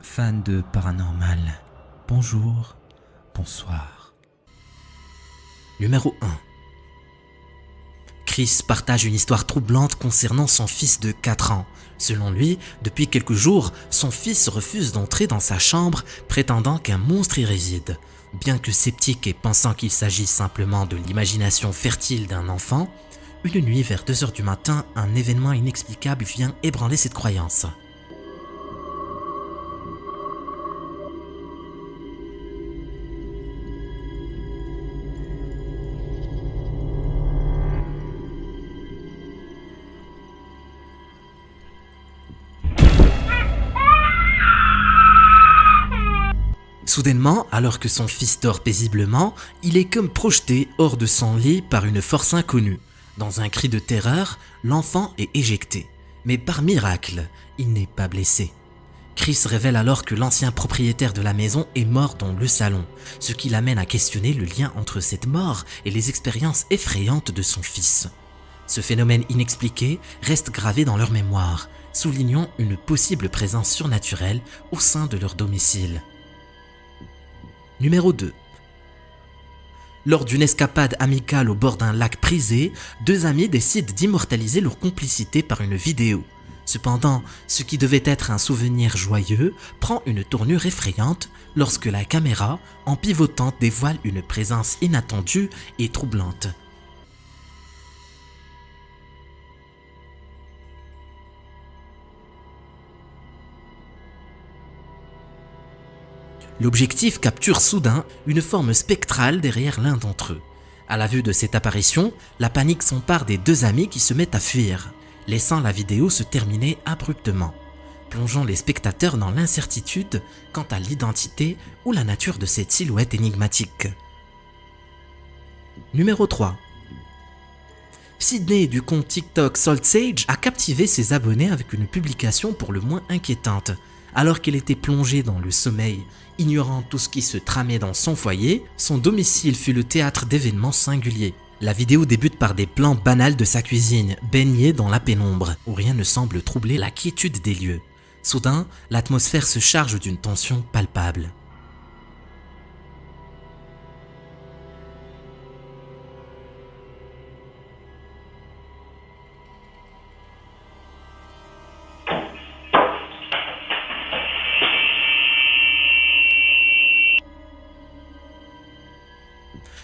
Fan de paranormal, bonjour, bonsoir. Numéro 1. Chris partage une histoire troublante concernant son fils de 4 ans. Selon lui, depuis quelques jours, son fils refuse d'entrer dans sa chambre, prétendant qu'un monstre y réside. Bien que sceptique et pensant qu'il s'agit simplement de l'imagination fertile d'un enfant, une nuit vers 2h du matin, un événement inexplicable vient ébranler cette croyance. Soudainement, alors que son fils dort paisiblement, il est comme projeté hors de son lit par une force inconnue. Dans un cri de terreur, l'enfant est éjecté. Mais par miracle, il n'est pas blessé. Chris révèle alors que l'ancien propriétaire de la maison est mort dans le salon, ce qui l'amène à questionner le lien entre cette mort et les expériences effrayantes de son fils. Ce phénomène inexpliqué reste gravé dans leur mémoire, soulignant une possible présence surnaturelle au sein de leur domicile. Numéro 2. Lors d'une escapade amicale au bord d'un lac prisé, deux amis décident d'immortaliser leur complicité par une vidéo. Cependant, ce qui devait être un souvenir joyeux prend une tournure effrayante lorsque la caméra, en pivotant, dévoile une présence inattendue et troublante. L'objectif capture soudain une forme spectrale derrière l'un d'entre eux. À la vue de cette apparition, la panique s'empare des deux amis qui se mettent à fuir, laissant la vidéo se terminer abruptement, plongeant les spectateurs dans l'incertitude quant à l'identité ou la nature de cette silhouette énigmatique. Numéro 3. Sydney du compte TikTok SaltSage a captivé ses abonnés avec une publication pour le moins inquiétante. Alors qu'elle était plongée dans le sommeil, ignorant tout ce qui se tramait dans son foyer, son domicile fut le théâtre d'événements singuliers. La vidéo débute par des plans banals de sa cuisine, baignée dans la pénombre, où rien ne semble troubler la quiétude des lieux. Soudain, l'atmosphère se charge d'une tension palpable.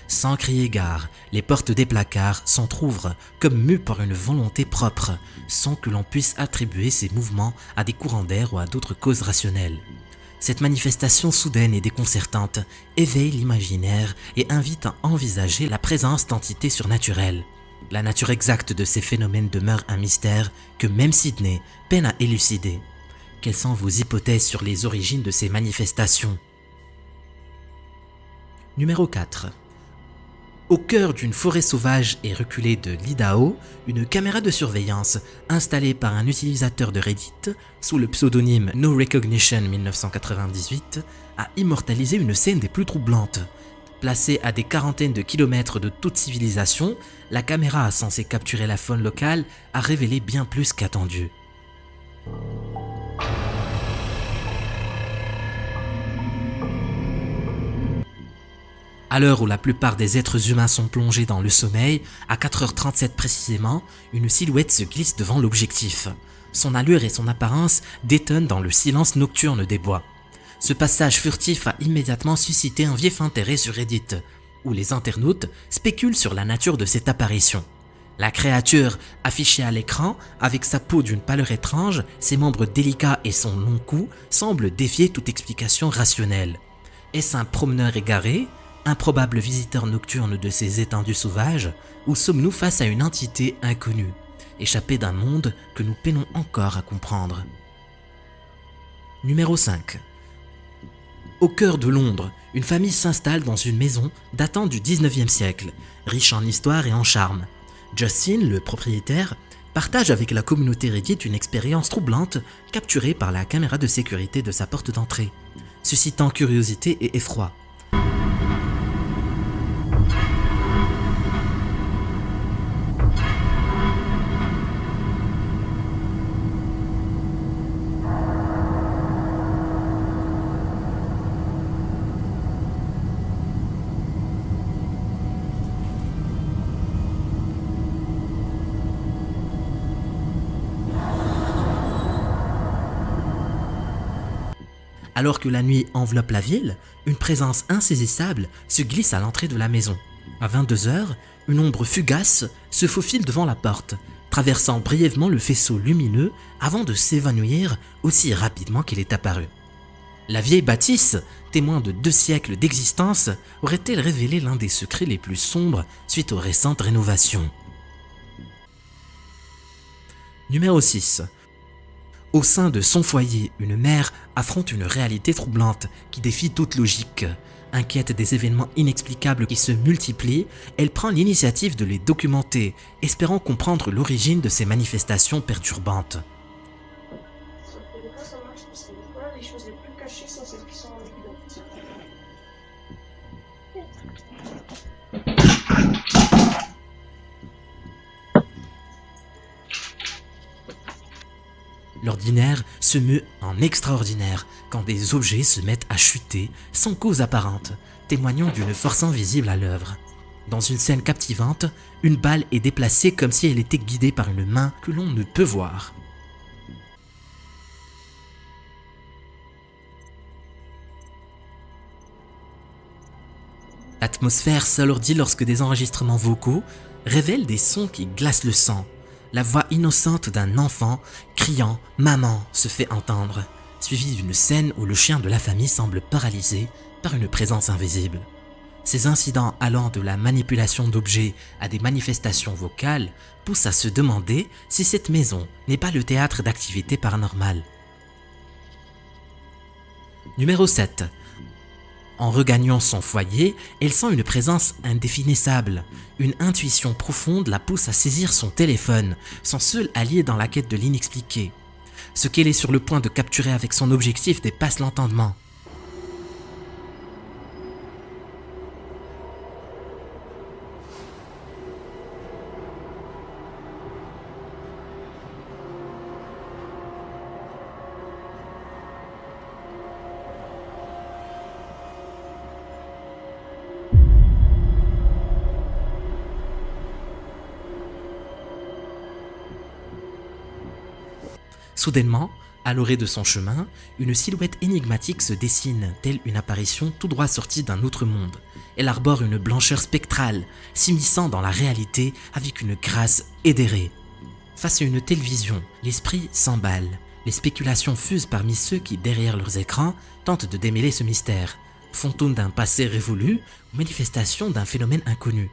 Sans crier gare, les portes des placards s'entr'ouvrent comme mues par une volonté propre, sans que l'on puisse attribuer ces mouvements à des courants d'air ou à d'autres causes rationnelles. Cette manifestation soudaine et déconcertante éveille l'imaginaire et invite à envisager la présence d'entités surnaturelles. La nature exacte de ces phénomènes demeure un mystère que même Sydney peine à élucider. Quelles sont vos hypothèses sur les origines de ces manifestations? Numéro 4. Au cœur d'une forêt sauvage et reculée de l'Idaho, une caméra de surveillance installée par un utilisateur de Reddit sous le pseudonyme No Recognition 1998 a immortalisé une scène des plus troublantes. Placée à des quarantaines de kilomètres de toute civilisation, la caméra censée capturer la faune locale a révélé bien plus qu'attendu. À l'heure où la plupart des êtres humains sont plongés dans le sommeil, à 4h37 précisément, une silhouette se glisse devant l'objectif. Son allure et son apparence détonnent dans le silence nocturne des bois. Ce passage furtif a immédiatement suscité un vif intérêt sur Reddit, où les internautes spéculent sur la nature de cette apparition. La créature, affichée à l'écran, avec sa peau d'une pâleur étrange, ses membres délicats et son long cou, semble défier toute explication rationnelle. Est-ce un promeneur égaré ? Un probable visiteur nocturne de ces étendues sauvages, ou sommes-nous face à une entité inconnue, échappée d'un monde que nous peinons encore à comprendre? Numéro 5. Au cœur de Londres, une famille s'installe dans une maison datant du 19e siècle, riche en histoire et en charme. Justin, le propriétaire, partage avec la communauté Reddit une expérience troublante capturée par la caméra de sécurité de sa porte d'entrée, suscitant curiosité et effroi. Alors que la nuit enveloppe la ville, une présence insaisissable se glisse à l'entrée de la maison. À 22h, une ombre fugace se faufile devant la porte, traversant brièvement le faisceau lumineux avant de s'évanouir aussi rapidement qu'il est apparu. La vieille bâtisse, témoin de 2 siècles d'existence, aurait-elle révélé l'un des secrets les plus sombres suite aux récentes rénovations? Numéro 6. Au sein de son foyer, une mère affronte une réalité troublante qui défie toute logique. Inquiète des événements inexplicables qui se multiplient, elle prend l'initiative de les documenter, espérant comprendre l'origine de ces manifestations perturbantes. Et des fois ça marche parce que des fois les choses les plus cachées sont celles qui sont en évidence. L'ordinaire se meut en extraordinaire quand des objets se mettent à chuter sans cause apparente, témoignant d'une force invisible à l'œuvre. Dans une scène captivante, une balle est déplacée comme si elle était guidée par une main que l'on ne peut voir. L'atmosphère s'alourdit lorsque des enregistrements vocaux révèlent des sons qui glacent le sang. La voix innocente d'un enfant criant « Maman » se fait entendre, suivie d'une scène où le chien de la famille semble paralysé par une présence invisible. Ces incidents allant de la manipulation d'objets à des manifestations vocales poussent à se demander si cette maison n'est pas le théâtre d'activités paranormales. Numéro 7. En regagnant son foyer, elle sent une présence indéfinissable. Une intuition profonde la pousse à saisir son téléphone, son seul allié dans la quête de l'inexpliqué. Ce qu'elle est sur le point de capturer avec son objectif dépasse l'entendement. Soudainement, à l'orée de son chemin, une silhouette énigmatique se dessine, telle une apparition tout droit sortie d'un autre monde. Elle arbore une blancheur spectrale, s'immisçant dans la réalité avec une grâce édérée. Face à une telle vision, l'esprit s'emballe. Les spéculations fusent parmi ceux qui, derrière leurs écrans, tentent de démêler ce mystère. Fantôme d'un passé révolu ou manifestation d'un phénomène inconnu.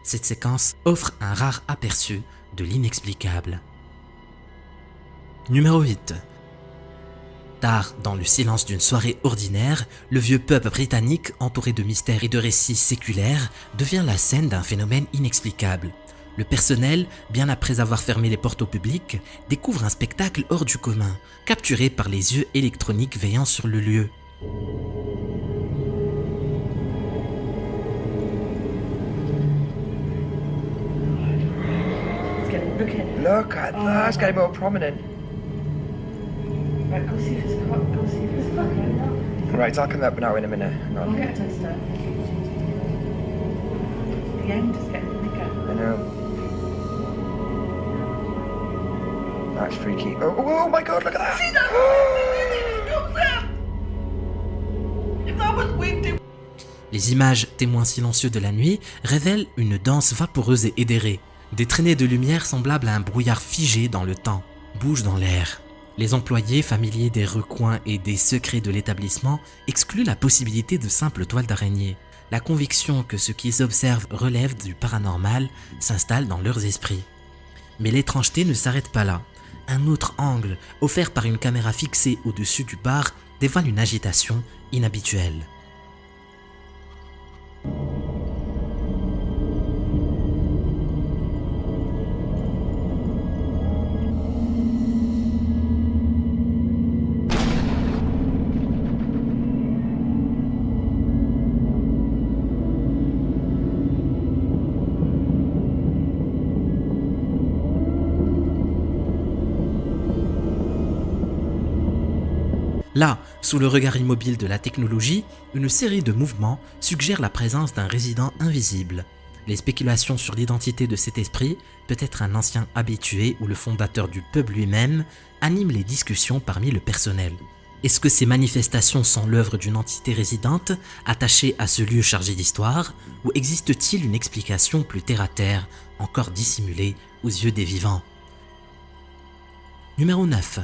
Cette séquence offre un rare aperçu de l'inexplicable. Numéro 8. Tard, dans le silence d'une soirée ordinaire, le vieux pub britannique, entouré de mystères et de récits séculaires, devient la scène d'un phénomène inexplicable. Le personnel, bien après avoir fermé les portes au public, découvre un spectacle hors du commun, capturé par les yeux électroniques veillant sur le lieu. Look at that, it's getting more prominent. Right, go see if it's go see if it's fucking. Right, I'll come up now in a minute. Hang I'll on. get a tester. The end is getting bigger. I know. That's freaky. Oh my god, look at that! See that? If that was wind, Les images, témoins silencieux de la nuit, révèlent une danse vaporeuse et édérée. Des traînées de lumière semblables à un brouillard figé dans le temps bougent dans l'air. Les employés, familiers des recoins et des secrets de l'établissement, excluent la possibilité de simples toiles d'araignée. La conviction que ce qu'ils observent relève du paranormal s'installe dans leurs esprits. Mais l'étrangeté ne s'arrête pas là. Un autre angle, offert par une caméra fixée au-dessus du bar, dévoile une agitation inhabituelle. Là, sous le regard immobile de la technologie, une série de mouvements suggère la présence d'un résident invisible. Les spéculations sur l'identité de cet esprit, peut-être un ancien habitué ou le fondateur du pub lui-même, animent les discussions parmi le personnel. Est-ce que ces manifestations sont l'œuvre d'une entité résidente attachée à ce lieu chargé d'histoire, ou existe-t-il une explication plus terre-à-terre, encore dissimulée aux yeux des vivants? Numéro 9.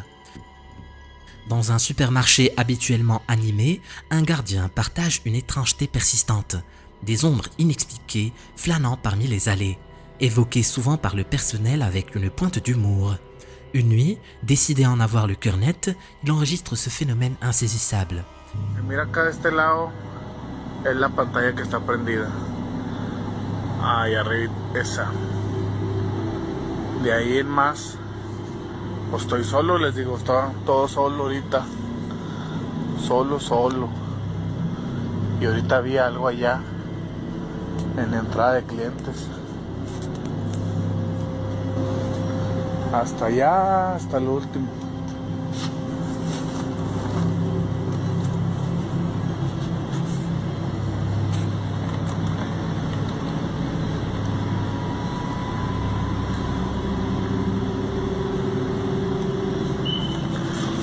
Dans un supermarché habituellement animé, un gardien partage une étrangeté persistante, des ombres inexpliquées flânant parmi les allées, évoquées souvent par le personnel avec une pointe d'humour. Une nuit, décidé à en avoir le cœur net, il enregistre ce phénomène insaisissable. Mira acá de este lado es la pantalla que está prendida. Ahí arriba, esa. De ahí en más, pues estoy solo, les digo, estaba todo solo ahorita. Solo. Y ahorita había algo allá en la entrada de clientes. Hasta allá, hasta el último.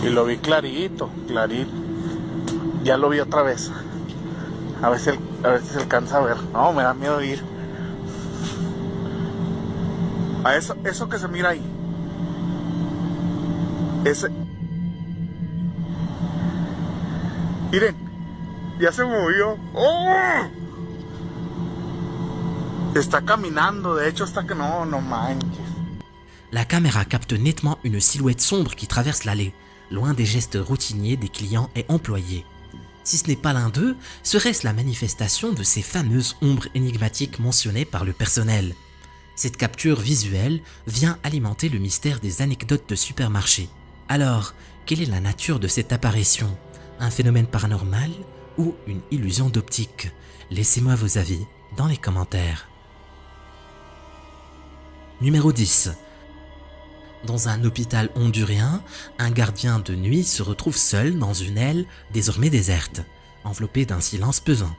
Y lo vi clarito. Ya lo vi otra vez. A ver si se alcanza a ver. No, me da miedo ir. A eso que se mira ahí. Ese. Miren, ya se movió. ¡Oh! Está caminando, de hecho está que no manches. La caméra capte nettement une silhouette sombre qui traverse l'allée, loin des gestes routiniers des clients et employés. Si ce n'est pas l'un d'eux, serait-ce la manifestation de ces fameuses ombres énigmatiques mentionnées par le personnel? Cette capture visuelle vient alimenter le mystère des anecdotes de supermarché. Alors, quelle est la nature de cette apparition? Un phénomène paranormal ou une illusion d'optique? Laissez-moi vos avis dans les commentaires. Numéro 10. Dans un hôpital hondurien, un gardien de nuit se retrouve seul dans une aile désormais déserte, enveloppé d'un silence pesant,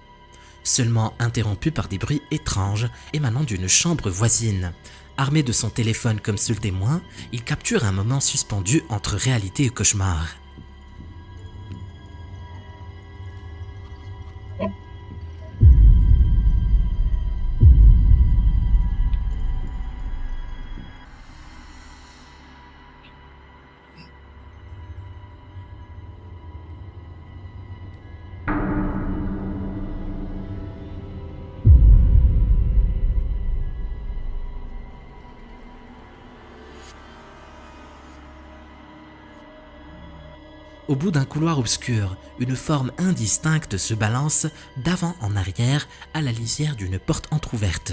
seulement interrompu par des bruits étranges émanant d'une chambre voisine. Armé de son téléphone comme seul témoin, il capture un moment suspendu entre réalité et cauchemar. Au bout d'un couloir obscur, une forme indistincte se balance d'avant en arrière à la lisière d'une porte entr'ouverte.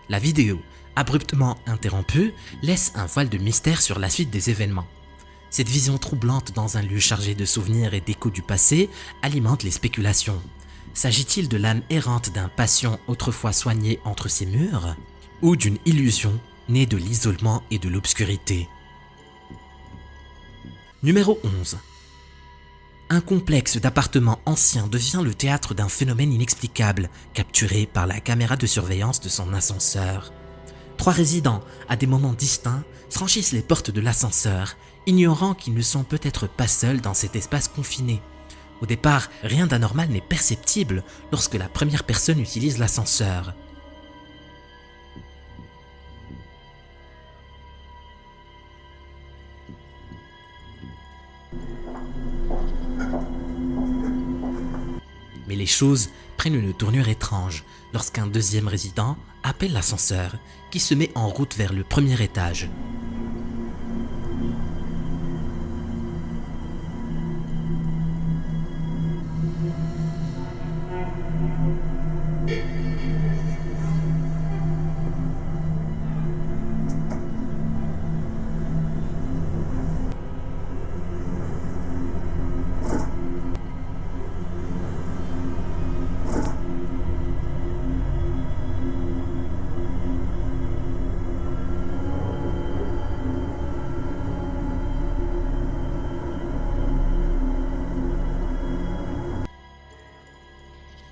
La vidéo, abruptement interrompue, laisse un voile de mystère sur la suite des événements. Cette vision troublante dans un lieu chargé de souvenirs et d'échos du passé alimente les spéculations. S'agit-il de l'âme errante d'un patient autrefois soigné entre ces murs, ou d'une illusion née de l'isolement et de l'obscurité? Numéro 11. Un complexe d'appartements anciens devient le théâtre d'un phénomène inexplicable, capturé par la caméra de surveillance de son ascenseur. 3 résidents, à des moments distincts, franchissent les portes de l'ascenseur, ignorant qu'ils ne sont peut-être pas seuls dans cet espace confiné. Au départ, rien d'anormal n'est perceptible lorsque la première personne utilise l'ascenseur. Mais les choses prennent une tournure étrange lorsqu'un deuxième résident appelle l'ascenseur qui se met en route vers le premier étage.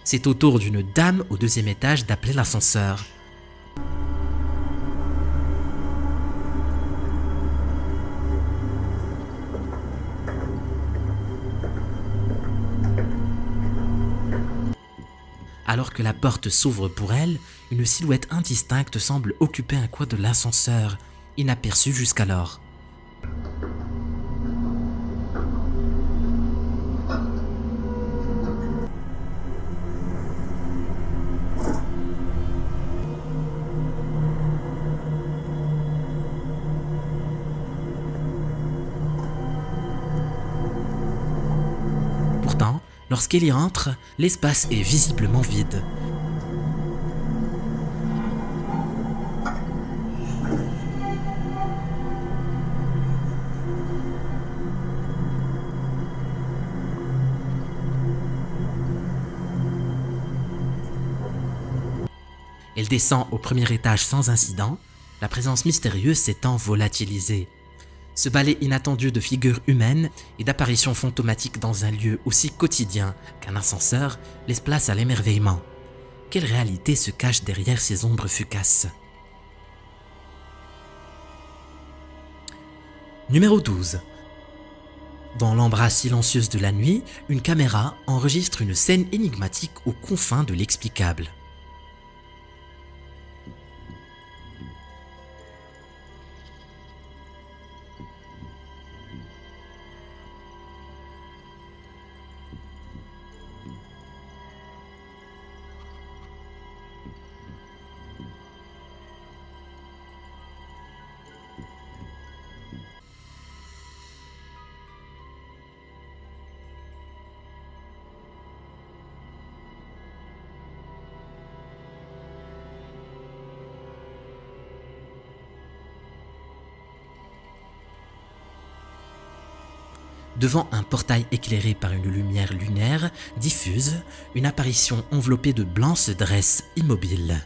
C'est au tour d'une dame au deuxième étage d'appeler l'ascenseur. Alors que la porte s'ouvre pour elle, une silhouette indistincte semble occuper un coin de l'ascenseur, inaperçue jusqu'alors. Pourtant, lorsqu'elle y entre, l'espace est visiblement vide. Elle descend au premier étage sans incident, la présence mystérieuse s'étant volatilisée. Ce balai inattendu de figures humaines et d'apparitions fantomatiques dans un lieu aussi quotidien qu'un ascenseur laisse place à l'émerveillement. Quelle réalité se cache derrière ces ombres fugaces? Numéro 12. Dans l'embrasse silencieuse de la nuit, une caméra enregistre une scène énigmatique aux confins de l'explicable. Devant un portail éclairé par une lumière lunaire diffuse, une apparition enveloppée de blanc se dresse immobile.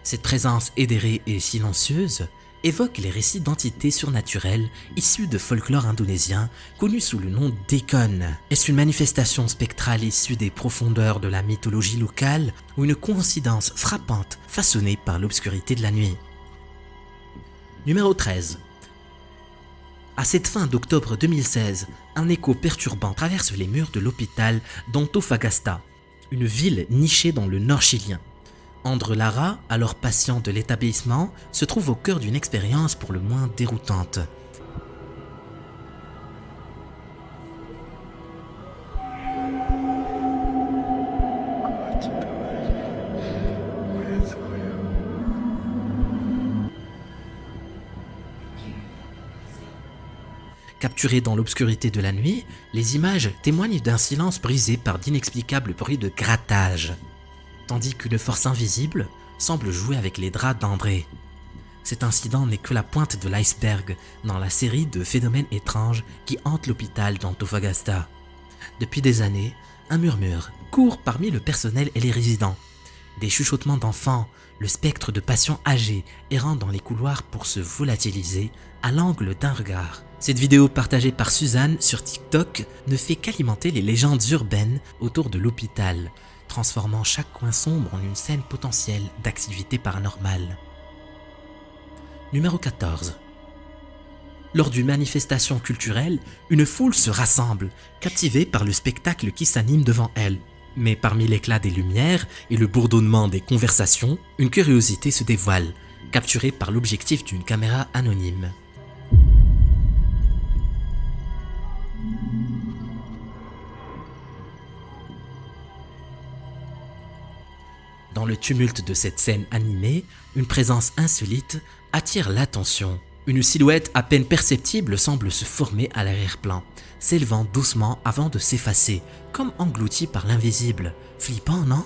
Cette présence éthérée et silencieuse évoque les récits d'entités surnaturelles issues de folklore indonésien connus sous le nom d'Ekon. Est-ce une manifestation spectrale issue des profondeurs de la mythologie locale ou une coïncidence frappante façonnée par l'obscurité de la nuit? Numéro 13. À cette fin d'octobre 2016, un écho perturbant traverse les murs de l'hôpital d'Antofagasta, une ville nichée dans le nord chilien. André Lara, alors patient de l'établissement, se trouve au cœur d'une expérience pour le moins déroutante. Capturées dans l'obscurité de la nuit, les images témoignent d'un silence brisé par d'inexplicables bruits de grattage, tandis qu'une force invisible semble jouer avec les draps d'André. Cet incident n'est que la pointe de l'iceberg dans la série de phénomènes étranges qui hantent l'hôpital d'Antofagasta. Depuis des années, un murmure court parmi le personnel et les résidents. Des chuchotements d'enfants, le spectre de patients âgés errant dans les couloirs pour se volatiliser à l'angle d'un regard. Cette vidéo partagée par Suzanne sur TikTok ne fait qu'alimenter les légendes urbaines autour de l'hôpital, transformant chaque coin sombre en une scène potentielle d'activité paranormale. Numéro 14. Lors d'une manifestation culturelle, une foule se rassemble, captivée par le spectacle qui s'anime devant elle. Mais parmi l'éclat des lumières et le bourdonnement des conversations, une curiosité se dévoile, capturée par l'objectif d'une caméra anonyme. Dans le tumulte de cette scène animée, une présence insolite attire l'attention. Une silhouette à peine perceptible semble se former à l'arrière-plan, s'élevant doucement avant de s'effacer, comme engloutie par l'invisible. Flippant, non?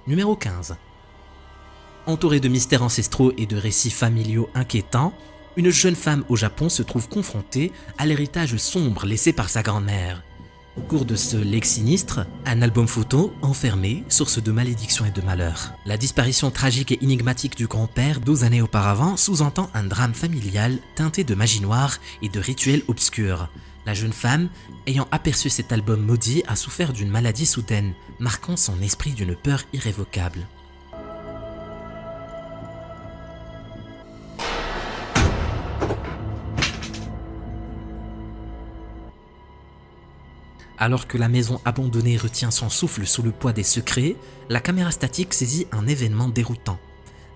Numéro 15. Entourée de mystères ancestraux et de récits familiaux inquiétants, une jeune femme au Japon se trouve confrontée à l'héritage sombre laissé par sa grand-mère. Au cours de ce legs sinistre, un album photo enfermé, source de malédiction et de malheur. La disparition tragique et énigmatique du grand-père 12 années auparavant sous-entend un drame familial teinté de magie noire et de rituels obscurs. La jeune femme, ayant aperçu cet album maudit, a souffert d'une maladie soudaine, marquant son esprit d'une peur irrévocable. Alors que la maison abandonnée retient son souffle sous le poids des secrets, la caméra statique saisit un événement déroutant.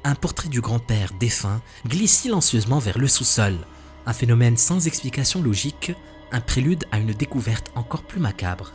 Un portrait du grand-père défunt glisse silencieusement vers le sous-sol. Un phénomène sans explication logique, un prélude à une découverte encore plus macabre.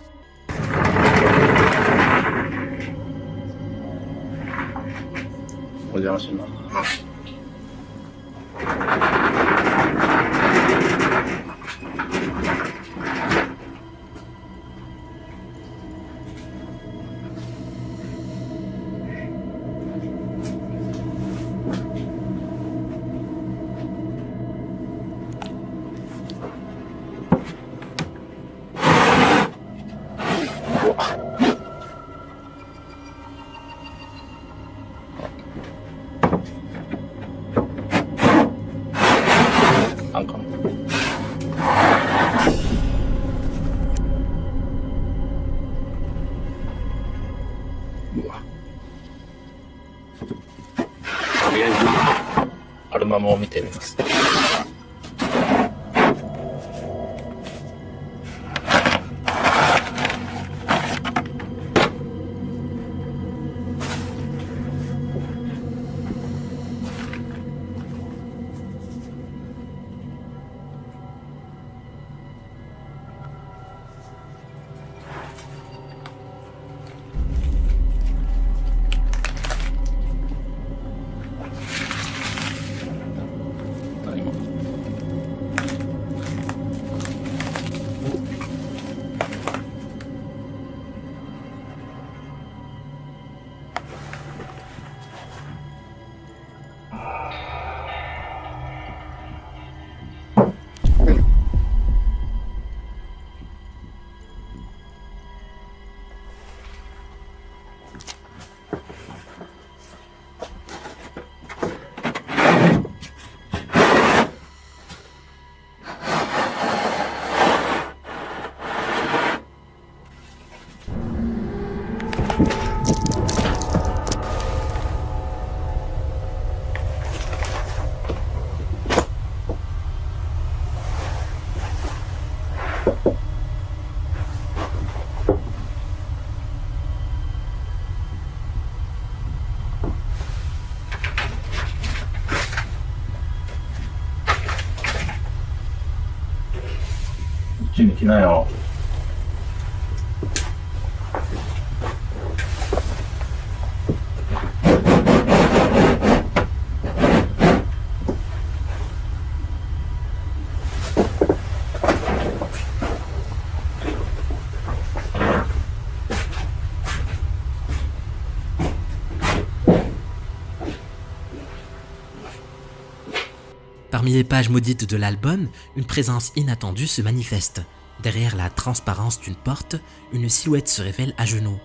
Parmi les pages maudites de l'album, une présence inattendue se manifeste. Derrière la transparence d'une porte, une silhouette se révèle à genoux.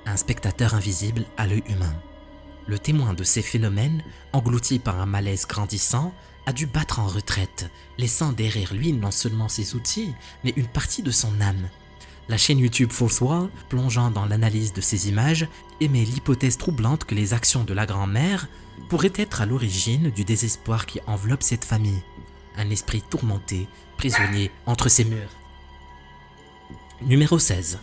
Un spectateur invisible à l'œil humain. Le témoin de ces phénomènes, englouti par un malaise grandissant, a dû battre en retraite, laissant derrière lui non seulement ses outils, mais une partie de son âme. La chaîne YouTube Fourth Wall, plongeant dans l'analyse de ces images, émet l'hypothèse troublante que les actions de la grand-mère pourraient être à l'origine du désespoir qui enveloppe cette famille. Un esprit tourmenté, prisonnier entre ses murs. Numéro 16.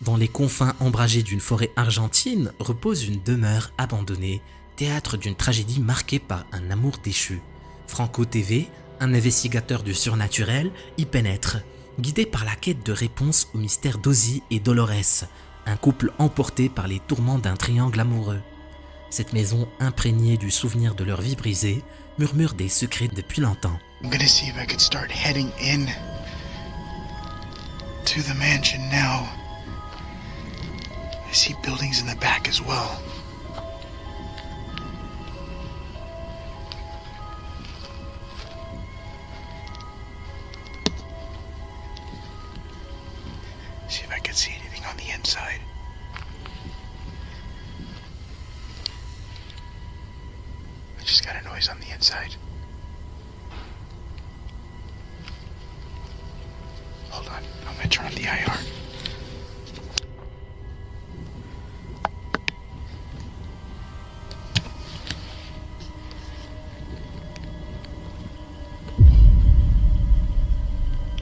Dans les confins ombragés d'une forêt argentine repose une demeure abandonnée, théâtre d'une tragédie marquée par un amour déchu. Franco TV, un investigateur du surnaturel, y pénètre, guidé par la quête de réponses au mystère d'Ozzy et Dolores, un couple emporté par les tourments d'un triangle amoureux. Cette maison imprégnée du souvenir de leur vie brisée murmure des secrets depuis longtemps. I'm gonna see if I could start heading in to the mansion now. I see buildings in the back as well. See if I can see anything on the inside. I just got a noise on the inside. Hold on, I'm gonna turn on the IR.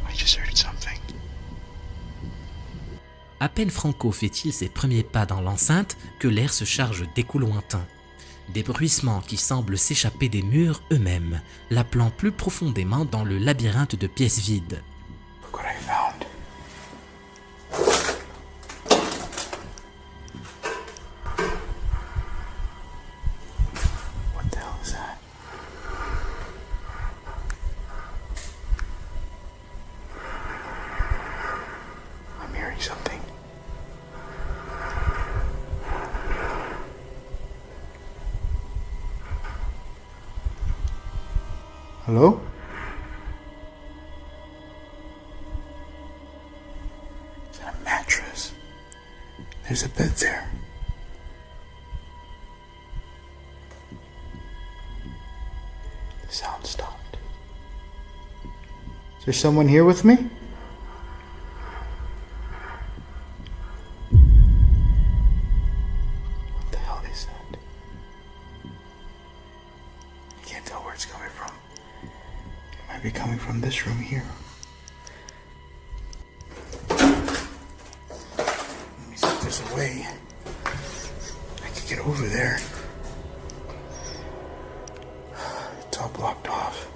I just heard something. À peine Franco fait-il ses premiers pas dans l'enceinte que l'air se charge d'échos lointains. Des bruissements qui semblent s'échapper des murs eux-mêmes, l'appelant plus profondément dans le labyrinthe de pièces vides. Look what I found. What the hell is that? I'm hearing something. Hello? Is that a mattress? There's a bed there. The sound stopped. Is there someone here with me? What the hell is that? I can't tell where it's coming from. It might be coming from this room here. Let me see if there's a way I could get over there. It's all blocked off.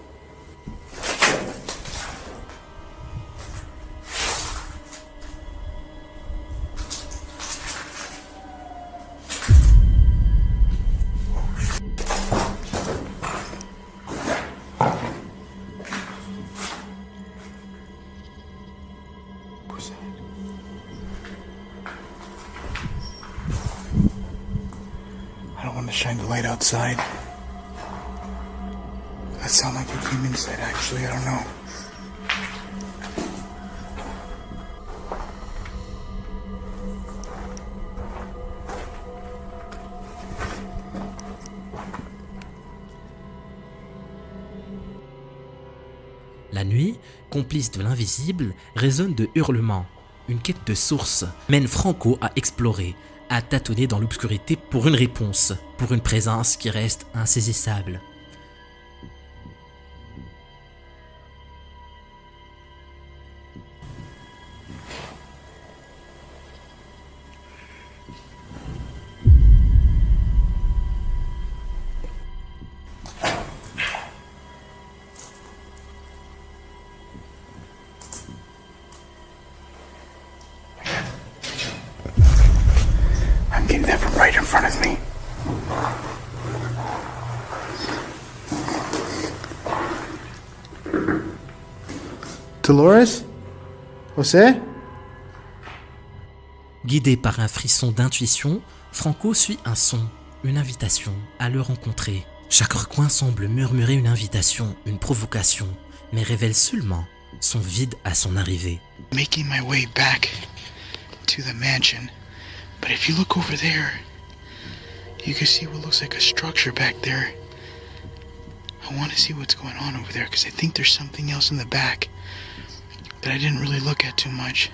What's that? I don't want to shine the light outside. That sound like it came inside, actually. I don't know. La nuit, complice de l'invisible, résonne de hurlements. Une quête de source mène Franco à explorer, à tâtonner dans l'obscurité pour une réponse, pour une présence qui reste insaisissable. I'm getting that from right in front of me. Dolores? José? Guidé par un frisson d'intuition, Franco suit un son, une invitation à le rencontrer. Chaque recoin semble murmurer une invitation, une provocation, mais révèle seulement son vide à son arrivée. Making my way back to the mansion. But if you look over there, you can see what looks like a structure back there. I want to see what's going on over there because I think there's something else in the back that I didn't really look at too much.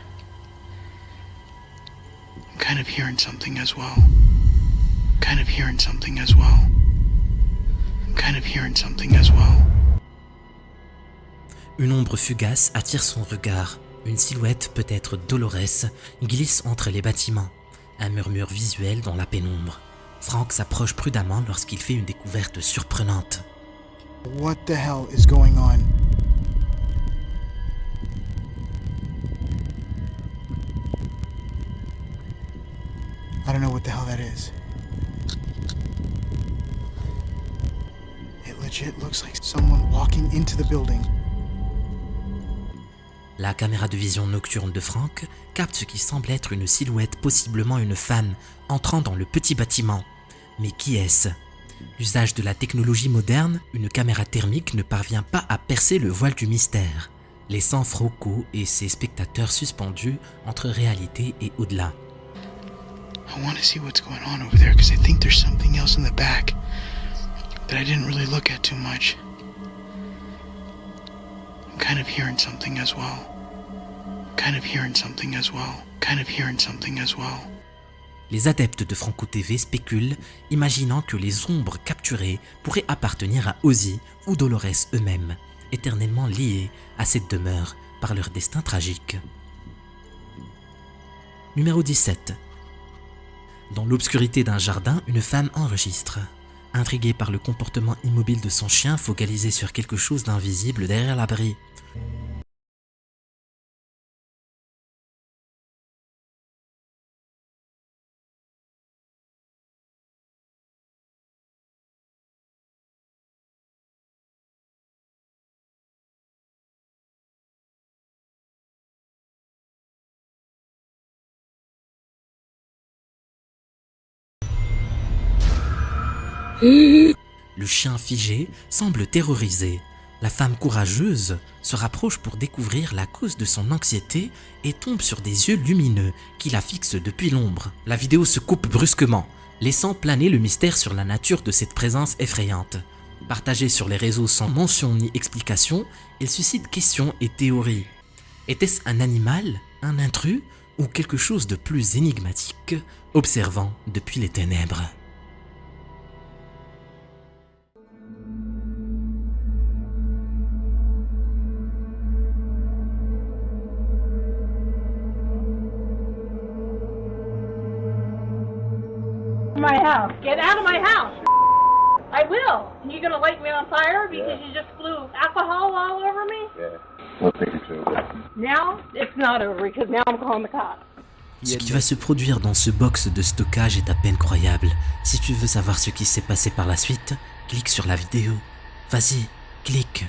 I'm kind of hearing something as well. Kind of hearing something as well. I'm kind of hearing something as well. Une ombre fugace attire son regard. Une silhouette, peut-être Dolores, glisse entre les bâtiments. Un murmure visuel dans la pénombre. Frank s'approche prudemment lorsqu'il fait une découverte surprenante. What the hell is going on? I don't know what the hell that is. It legit looks like someone walking into the building. La caméra de vision nocturne de Frank capte ce qui semble être une silhouette, possiblement une femme, entrant dans le petit bâtiment. Mais qui est-ce? L'usage de la technologie moderne, une caméra thermique ne parvient pas à percer le voile du mystère, laissant Franco et ses spectateurs suspendus entre réalité et au-delà. I want to see what's going on over there because I think there's something else in the back that I didn't really look at too much. I'm kind of hearing something as well. Kind of hearing something as well. Kind of hearing something as well. Les adeptes de Franco TV spéculent, imaginant que les ombres capturées pourraient appartenir à Ozzy ou Dolores eux-mêmes, éternellement liés à cette demeure par leur destin tragique. Numéro 17. Dans l'obscurité d'un jardin, une femme enregistre. Intriguée par le comportement immobile de son chien, focalisée sur quelque chose d'invisible derrière l'abri. Le chien figé semble terrorisé. La femme courageuse se rapproche pour découvrir la cause de son anxiété et tombe sur des yeux lumineux qui la fixent depuis l'ombre. La vidéo se coupe brusquement, laissant planer le mystère sur la nature de cette présence effrayante. Partagée sur les réseaux sans mention ni explication, elle suscite questions et théories. Était-ce un animal, un intrus ou quelque chose de plus énigmatique, observant depuis les ténèbres? My house. Get out of my house. I will. You gonna light me on fire because you just blew alcohol all over me? Yeah. We'll take it to Now it's not over because now I'm calling the cops. Ce qui va se produire dans ce box de stockage est à peine croyable. Si tu veux savoir ce qui s'est passé par la suite, clique sur la vidéo. Vas-y, clique.